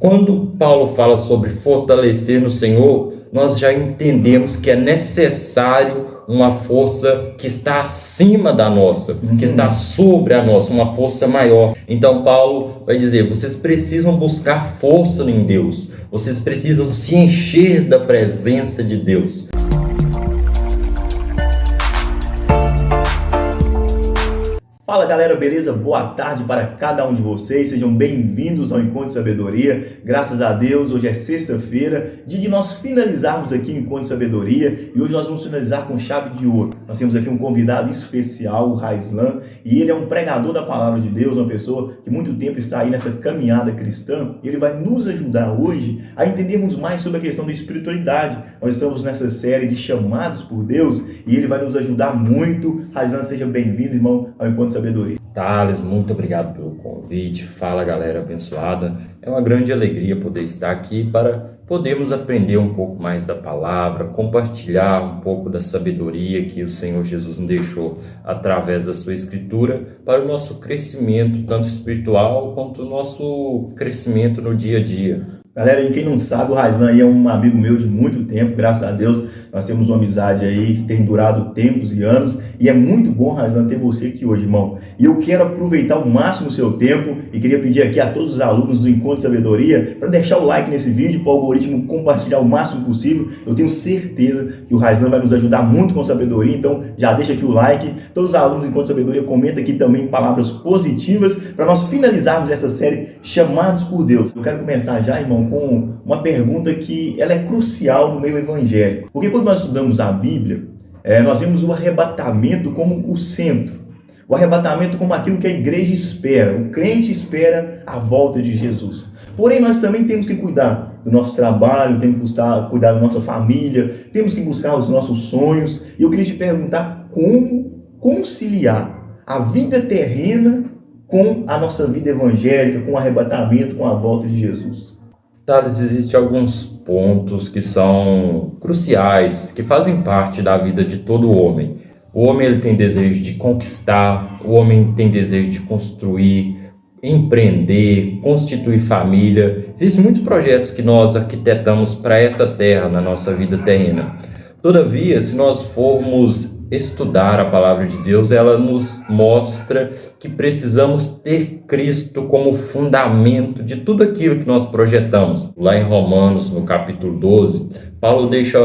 Quando Paulo fala sobre fortalecer no Senhor, nós já entendemos que é necessário uma força que está acima da nossa, que está sobre a nossa, uma força maior. Então Paulo vai dizer, vocês precisam buscar força em Deus, vocês precisam se encher da presença de Deus. Fala galera, beleza? Boa tarde para cada um de vocês, sejam bem-vindos ao Encontro de Sabedoria. Graças a Deus, hoje é sexta-feira, dia de nós finalizarmos aqui o Encontro de Sabedoria, e hoje nós vamos finalizar com chave de ouro. Nós temos aqui um convidado especial, o Raislan, e ele é um pregador da Palavra de Deus, uma pessoa que muito tempo está aí nessa caminhada cristã, e ele vai nos ajudar hoje a entendermos mais sobre a questão da espiritualidade. Nós estamos nessa série de chamados por Deus, e ele vai nos ajudar muito. Raislan, seja bem-vindo, irmão, ao Encontro de Sabedoria. Thales, muito obrigado pelo convite. Fala galera abençoada. É uma grande alegria poder estar aqui para podermos aprender um pouco mais da palavra, compartilhar um pouco da sabedoria que o Senhor Jesus nos deixou através da sua escritura para o nosso crescimento, tanto espiritual quanto o nosso crescimento no dia a dia. Galera, e quem não sabe, o Raislan aí é um amigo meu de muito tempo, graças a Deus. Nós temos uma amizade aí que tem durado tempos e anos, e é muito bom, Raislan, ter você aqui hoje, irmão. E eu quero aproveitar ao máximo o seu tempo e queria pedir aqui a todos os alunos do Encontro de Sabedoria para deixar o like nesse vídeo, para o algoritmo compartilhar o máximo possível. Eu tenho certeza que o Raislan vai nos ajudar muito com sabedoria, então já deixa aqui o like. Todos os alunos do Encontro de Sabedoria comentam aqui também palavras positivas para nós finalizarmos essa série Chamados por Deus. Eu quero começar já, irmão, com uma pergunta que ela é crucial no meio evangélico. Porque quando nós estudamos a Bíblia, nós vemos o arrebatamento como o centro. O arrebatamento como aquilo que a igreja espera. O crente espera a volta de Jesus. Porém, nós também temos que cuidar do nosso trabalho, temos que cuidar da nossa família, temos que buscar os nossos sonhos. E eu queria te perguntar como conciliar a vida terrena com a nossa vida evangélica, com o arrebatamento, com a volta de Jesus. Thales, existem alguns pontos que são cruciais, que fazem parte da vida de todo homem. O homem ele tem desejo de conquistar, o homem tem desejo de construir, empreender, constituir família. Existem muitos projetos que nós arquitetamos para essa terra, na nossa vida terrena. Todavia, se nós formos estudar a palavra de Deus, ela nos mostra que precisamos ter Cristo como fundamento de tudo aquilo que nós projetamos. Lá em Romanos, no capítulo 12, Paulo deixa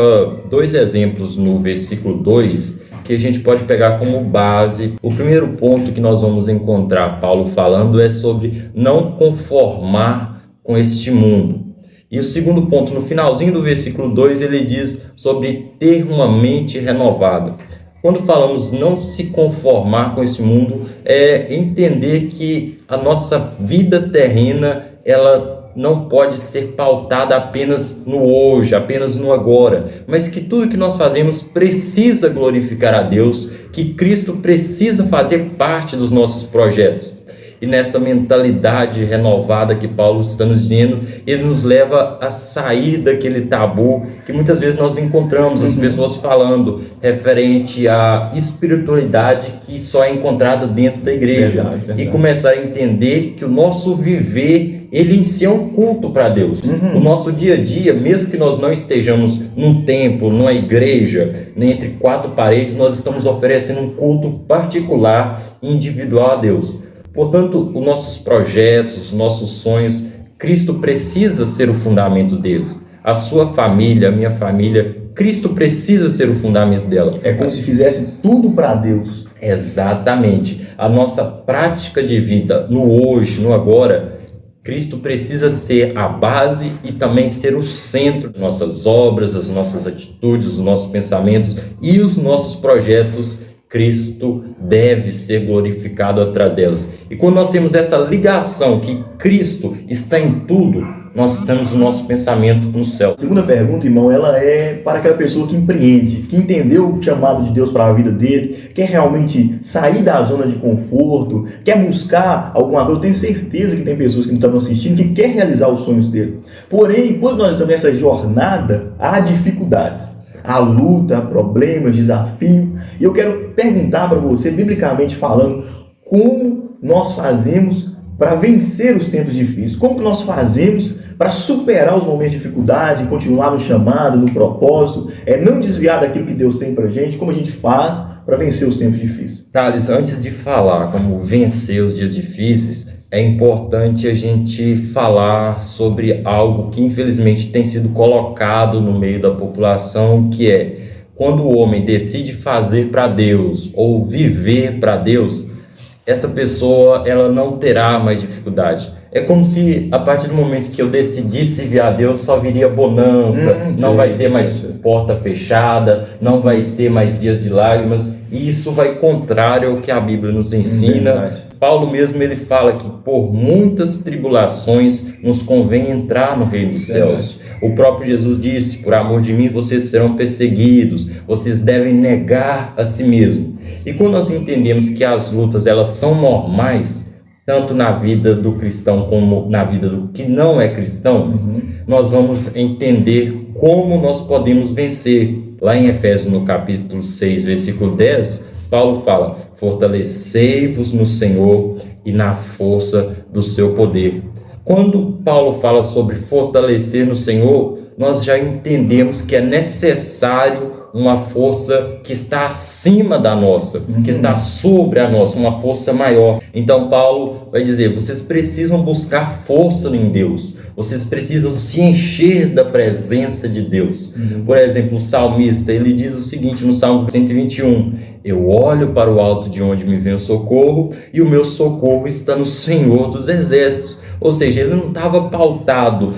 dois exemplos no versículo 2 que a gente pode pegar como base. O primeiro ponto que nós vamos encontrar Paulo falando é sobre não conformar com este mundo. E o segundo ponto, no finalzinho do versículo 2, ele diz sobre ter uma mente renovada. Quando falamos não se conformar com esse mundo, é entender que a nossa vida terrena, ela não pode ser pautada apenas no hoje, apenas no agora, mas que tudo que nós fazemos precisa glorificar a Deus, que Cristo precisa fazer parte dos nossos projetos. E nessa mentalidade renovada que Paulo está nos dizendo, ele nos leva a sair daquele tabu que muitas vezes nós encontramos as pessoas falando referente à espiritualidade que só é encontrada dentro da igreja. Verdade. E começar a entender que o nosso viver, ele em si é um culto para Deus. O nosso dia a dia, mesmo que nós não estejamos num templo, numa igreja, entre quatro paredes, nós estamos oferecendo um culto particular, individual a Deus. Portanto, os nossos projetos, os nossos sonhos, Cristo precisa ser o fundamento deles. A sua família, a minha família, Cristo precisa ser o fundamento dela. É como se fizesse tudo para Deus. Exatamente. A nossa prática de vida no hoje, no agora, Cristo precisa ser a base e também ser o centro de nossas obras, das nossas atitudes, dos nossos pensamentos e os nossos projetos. Cristo deve ser glorificado atrás delas. E quando nós temos essa ligação que Cristo está em tudo, nós temos o nosso pensamento no céu. A segunda pergunta, irmão, ela é para aquela pessoa que empreende, que entendeu o chamado de Deus para a vida dele, quer realmente sair da zona de conforto, quer buscar alguma coisa. Eu tenho certeza que tem pessoas que não estão assistindo que quer realizar os sonhos dele. Porém, quando nós estamos nessa jornada, há dificuldades. Há luta, há problemas, desafio. E eu quero perguntar para você, biblicamente falando, como nós fazemos para vencer os tempos difíceis? Como que nós fazemos para superar os momentos de dificuldade, continuar no chamado, no propósito, não desviar daquilo que Deus tem para a gente? Como a gente faz para vencer os tempos difíceis? Thales, antes de falar como vencer os dias difíceis, é importante a gente falar sobre algo que infelizmente tem sido colocado no meio da população, que é quando o homem decide fazer para Deus ou viver para Deus, essa pessoa ela não terá mais dificuldade. É como se a partir do momento que eu decidisse servir a Deus só viria bonança, não vai ter mais porta fechada, não vai ter mais dias de lágrimas, e isso vai contrário ao que a Bíblia nos ensina. Paulo mesmo ele fala que por muitas tribulações nos convém entrar no reino dos céus. O próprio Jesus disse: por amor de mim vocês serão perseguidos, vocês devem negar a si mesmo. E quando nós entendemos que as lutas elas são normais, tanto na vida do cristão como na vida do que não é cristão, nós vamos entender como nós podemos vencer. Lá em Efésios, no capítulo 6, versículo 10, Paulo fala: fortalecei-vos no Senhor e na força do seu poder. Quando Paulo fala sobre fortalecer no Senhor, nós já entendemos que é necessário uma força que está acima da nossa, que está sobre a nossa, uma força maior. Então Paulo vai dizer: vocês precisam buscar força em Deus, vocês precisam se encher da presença de Deus. Por exemplo, o salmista, ele diz o seguinte no Salmo 121: eu olho para o alto de onde me vem o socorro, e o meu socorro está no Senhor dos Exércitos. Ou seja, ele não estava pautado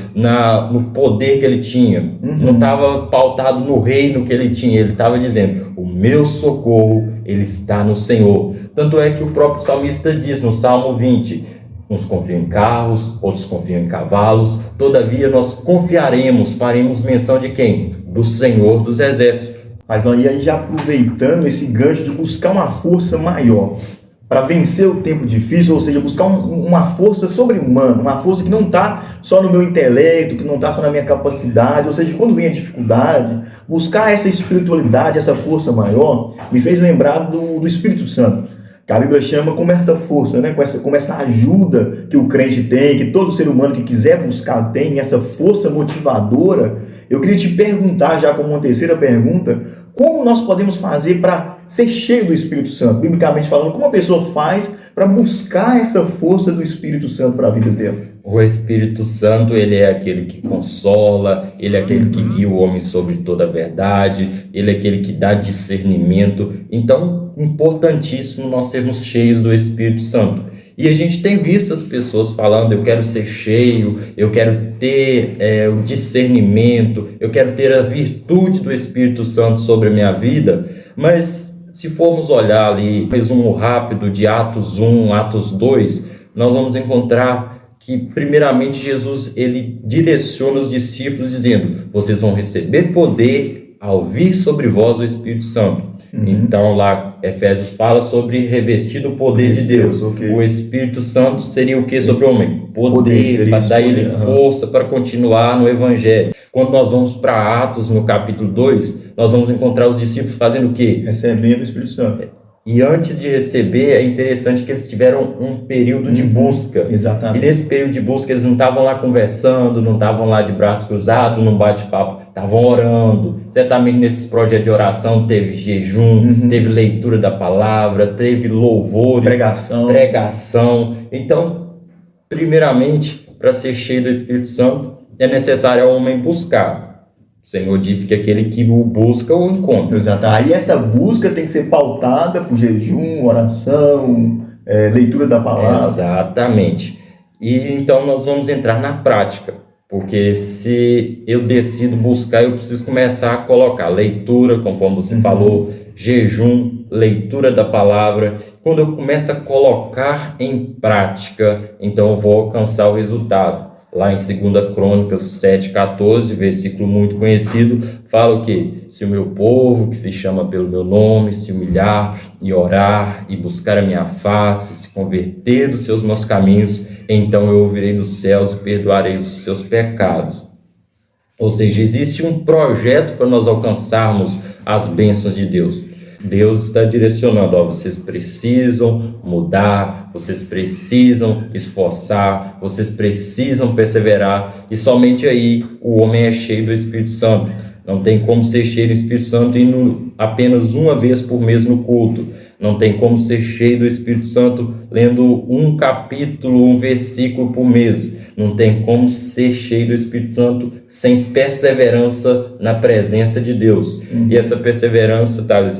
no poder que ele tinha, não estava pautado no reino que ele tinha. Ele estava dizendo: o meu socorro, ele está no Senhor. Tanto é que o próprio salmista diz no Salmo 20: uns confiam em carros, outros confiam em cavalos, todavia nós confiaremos, faremos menção de quem? Do Senhor dos Exércitos. Mas não, e aí já aproveitando esse gancho de buscar uma força maior para vencer o tempo difícil, ou seja, buscar uma força sobre-humana, uma força que não está só no meu intelecto, que não está só na minha capacidade, ou seja, quando vem a dificuldade, buscar essa espiritualidade, essa força maior, me fez lembrar do Espírito Santo, que a Bíblia chama como essa força, né? como essa ajuda que o crente tem, que todo ser humano que quiser buscar tem, essa força motivadora. Eu queria te perguntar, já como uma terceira pergunta, como nós podemos fazer para ser cheio do Espírito Santo? Biblicamente falando, como a pessoa faz para buscar essa força do Espírito Santo para a vida dela? O Espírito Santo, ele é aquele que consola, ele é aquele que guia o homem sobre toda a verdade, ele é aquele que dá discernimento. Então, importantíssimo nós sermos cheios do Espírito Santo. E a gente tem visto as pessoas falando: eu quero ser cheio, eu quero ter o discernimento, eu quero ter a virtude do Espírito Santo sobre a minha vida. Mas se formos olhar ali, resumo rápido de Atos 1, Atos 2, nós vamos encontrar que primeiramente Jesus ele direciona os discípulos dizendo: vocês vão receber poder ao vir sobre vós o Espírito Santo. Então lá Efésios fala sobre revestir do poder de Deus. O Espírito Santo seria o que sobre o homem? Poder, para dar ele força para continuar no Evangelho. Quando nós vamos para Atos no capítulo 2, nós vamos encontrar os discípulos fazendo o quê? Recebendo o Espírito Santo. E antes de receber, é interessante que eles tiveram um período de busca. Exatamente. E nesse período de busca eles não estavam lá conversando, não estavam lá de braço cruzado, num bate-papo, estavam orando. Certamente nesses projetos de oração teve jejum, teve leitura da palavra, teve louvores, pregação. Então, primeiramente, para ser cheio do Espírito Santo, é necessário ao homem buscar. O Senhor disse que aquele que o busca o encontra. Exato. Aí essa busca tem que ser pautada por jejum, oração, leitura da palavra. Exatamente. E então nós vamos entrar na prática. Porque se eu decido buscar, eu preciso começar a colocar leitura, conforme você falou, jejum, leitura da palavra. Quando eu começo a colocar em prática, então eu vou alcançar o resultado. Lá em 2 Crônicas 7,14, versículo muito conhecido, fala o quê? Se o meu povo, que se chama pelo meu nome, se humilhar e orar e buscar a minha face, se converter dos seus maus caminhos, então eu ouvirei dos céus e perdoarei os seus pecados. Ou seja, existe um projeto para nós alcançarmos as bênçãos de Deus. Deus está direcionando, ó, vocês precisam mudar, vocês precisam esforçar, vocês precisam perseverar, e somente aí o homem é cheio do Espírito Santo. Não tem como ser cheio do Espírito Santo indo apenas uma vez por mês no culto. Não tem como ser cheio do Espírito Santo lendo um capítulo, um versículo por mês. Não tem como ser cheio do Espírito Santo sem perseverança na presença de Deus. E essa perseverança, Thales,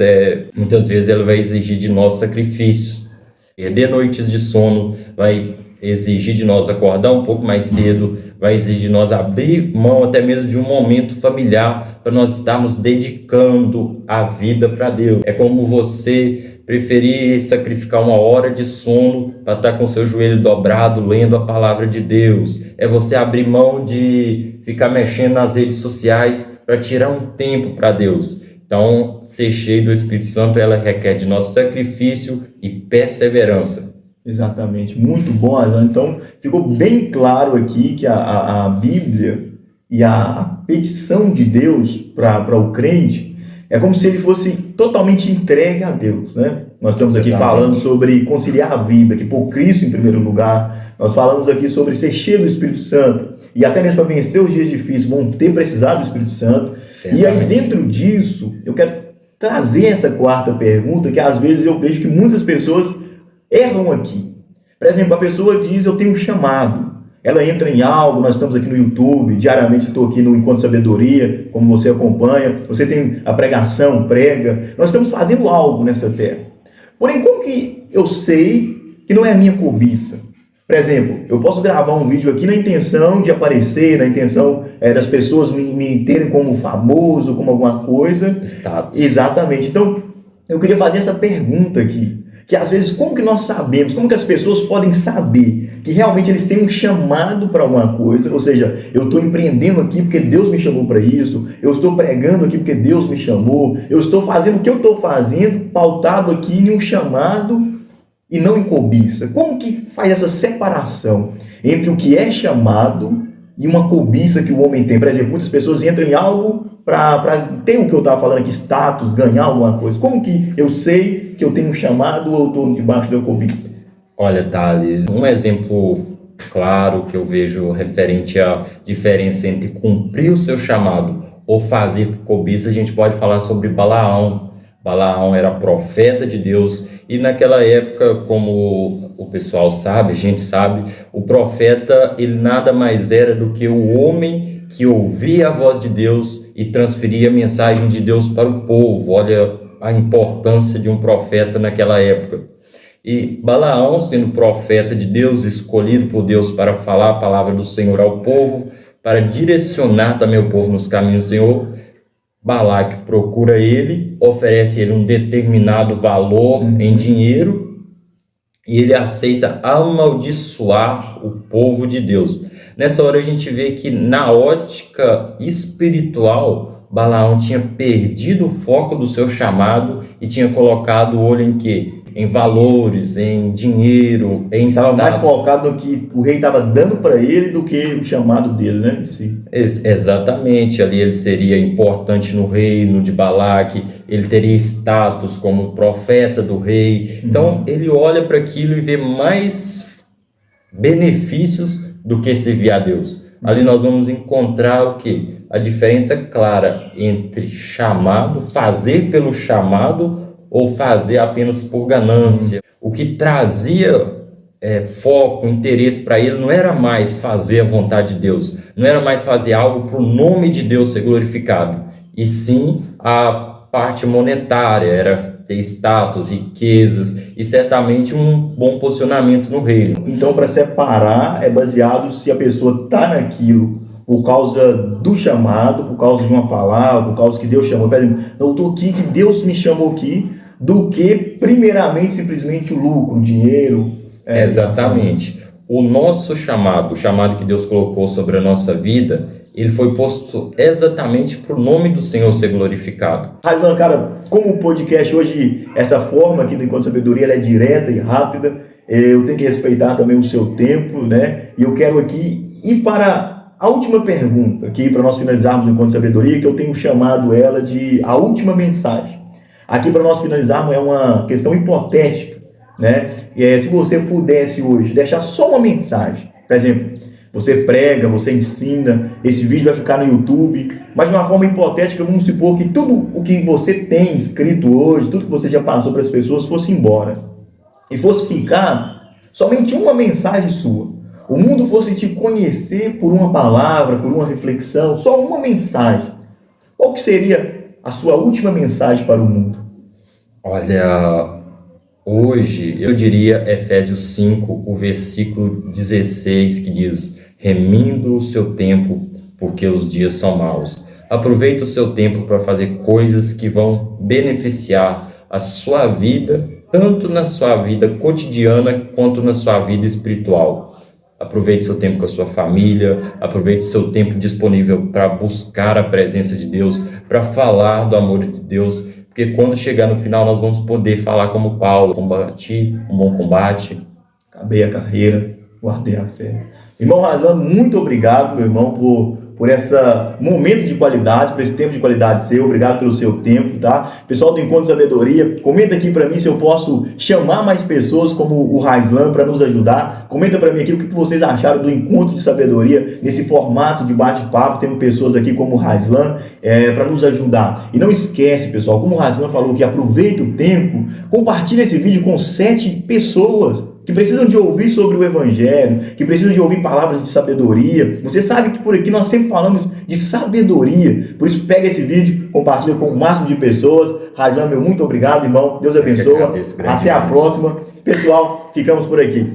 muitas vezes ela vai exigir de nós sacrifícios. Perder noites de sono vai exigir de nós acordar um pouco mais cedo, vai exigir de nós abrir mão até mesmo de um momento familiar para nós estarmos dedicando a vida para Deus. É como você preferir sacrificar uma hora de sono para estar com seu joelho dobrado, lendo a palavra de Deus. É você abrir mão de ficar mexendo nas redes sociais para tirar um tempo para Deus. Então, ser cheio do Espírito Santo, ela requer de nosso sacrifício e perseverança. Exatamente, muito bom, Alan. Então, ficou bem claro aqui que a Bíblia e a petição de Deus para o crente é como se ele fosse totalmente entregue a Deus, né? Nós estamos aqui falando sobre conciliar a vida, que pôr Cristo em primeiro lugar. Nós falamos aqui sobre ser cheio do Espírito Santo. E até mesmo para vencer os dias difíceis, vão ter precisado do Espírito Santo. Certamente. E aí, dentro disso, eu quero trazer essa quarta pergunta, que às vezes eu vejo que muitas pessoas erram aqui. Por exemplo, a pessoa diz, eu tenho um chamado. Ela entra em algo, nós estamos aqui no YouTube, diariamente estou aqui no Encontro Sabedoria, como você acompanha, você tem a pregação, prega, nós estamos fazendo algo nessa terra. Porém, como que eu sei que não é a minha cobiça? Por exemplo, eu posso gravar um vídeo aqui na intenção de aparecer, na intenção das pessoas me terem como famoso, como alguma coisa. Status. Exatamente. Então, eu queria fazer essa pergunta aqui. Que às vezes, como que nós sabemos, como que as pessoas podem saber que realmente eles têm um chamado para alguma coisa, ou seja, eu estou empreendendo aqui porque Deus me chamou para isso, eu estou pregando aqui porque Deus me chamou, eu estou fazendo o que eu estou fazendo, pautado aqui em um chamado e não em cobiça. Como que faz essa separação entre o que é chamado e uma cobiça que o homem tem? Por exemplo, muitas pessoas entram em algo para ter o que eu estava falando aqui, status, ganhar alguma coisa. Como que eu sei que eu tenho um chamado ou eu estou debaixo da cobiça? Olha, Thales, um exemplo claro que eu vejo referente à diferença entre cumprir o seu chamado ou fazer cobiça, a gente pode falar sobre Balaão. Balaão era profeta de Deus e naquela época, como o pessoal sabe, a gente sabe, o profeta ele nada mais era do que o homem que ouvia a voz de Deus e transferia a mensagem de Deus para o povo. Olha a importância de um profeta naquela época. E Balaão, sendo profeta de Deus, escolhido por Deus para falar a palavra do Senhor ao povo, para direcionar também o povo nos caminhos do Senhor, Balaque procura ele, oferece ele um determinado valor em dinheiro e ele aceita amaldiçoar o povo de Deus. Nessa hora a gente vê que na ótica espiritual, Balaão tinha perdido o foco do seu chamado e tinha colocado o olho em quê? Em valores, em dinheiro, em estava mais focado no que o rei estava dando para ele do que o chamado dele, né? Sim. Exatamente, ali ele seria importante no reino de Balaque, ele teria status como profeta do rei. Então ele olha para aquilo e vê mais benefícios do que servir a Deus. Ali nós vamos encontrar o quê? A diferença clara entre chamado, fazer pelo chamado ou fazer apenas por ganância. O que trazia foco, interesse para ele não era mais fazer a vontade de Deus, não era mais fazer algo para o nome de Deus ser glorificado, e sim a parte monetária, era ter status, riquezas e certamente um bom posicionamento no reino. Então, para separar, é baseado se a pessoa está naquilo por causa do chamado, por causa de uma palavra, por causa que Deus chamou. Por exemplo, eu estou aqui, que Deus me chamou aqui, do que primeiramente simplesmente o lucro, o dinheiro. Exatamente. O nosso chamado, o chamado que Deus colocou sobre a nossa vida, ele foi posto exatamente para o nome do Senhor ser glorificado. Raislan, cara, como o podcast hoje, essa forma aqui do Encontro Sabedoria, ela é direta e rápida, eu tenho que respeitar também o seu tempo, né? E eu quero aqui ir para a última pergunta, aqui para nós finalizarmos o Encontro Sabedoria, que eu tenho chamado ela de a última mensagem. Aqui para nós finalizarmos é uma questão hipotética, né? Se você pudesse hoje deixar só uma mensagem, por exemplo, você prega, você ensina, esse vídeo vai ficar no YouTube, mas de uma forma hipotética, vamos supor que tudo o que você tem escrito hoje, tudo que você já passou para as pessoas fosse embora e fosse ficar somente uma mensagem sua. O mundo fosse te conhecer por uma palavra, por uma reflexão, só uma mensagem. Qual que seria a sua última mensagem para o mundo? Olha, hoje eu diria Efésios 5, o versículo 16, que diz: remindo o seu tempo, porque os dias são maus. Aproveite o seu tempo para fazer coisas que vão beneficiar a sua vida, tanto na sua vida cotidiana quanto na sua vida espiritual. Aproveite seu tempo com a sua família, aproveite seu tempo disponível para buscar a presença de Deus, para falar do amor de Deus, porque quando chegar no final nós vamos poder falar como Paulo: combati um bom combate, acabei a carreira, guardei a fé. Irmão Razan, muito obrigado, meu irmão, por esse momento de qualidade, por esse tempo de qualidade seu. Obrigado pelo seu tempo, tá? Pessoal do Encontro de Sabedoria, comenta aqui para mim se eu posso chamar mais pessoas como o Raislan para nos ajudar. Comenta para mim aqui o que vocês acharam do Encontro de Sabedoria, nesse formato de bate-papo. Temos pessoas aqui como o Raislan para nos ajudar. E não esquece, pessoal, como o Raislan falou, que aproveita o tempo, compartilha esse vídeo com 7 pessoas que precisam de ouvir sobre o Evangelho, que precisam de ouvir palavras de sabedoria. Você sabe que por aqui nós sempre falamos de sabedoria. Por isso, pega esse vídeo, compartilha com o máximo de pessoas. Raislan, meu muito obrigado, irmão. Deus abençoe. Até a próxima. Pessoal, ficamos por aqui.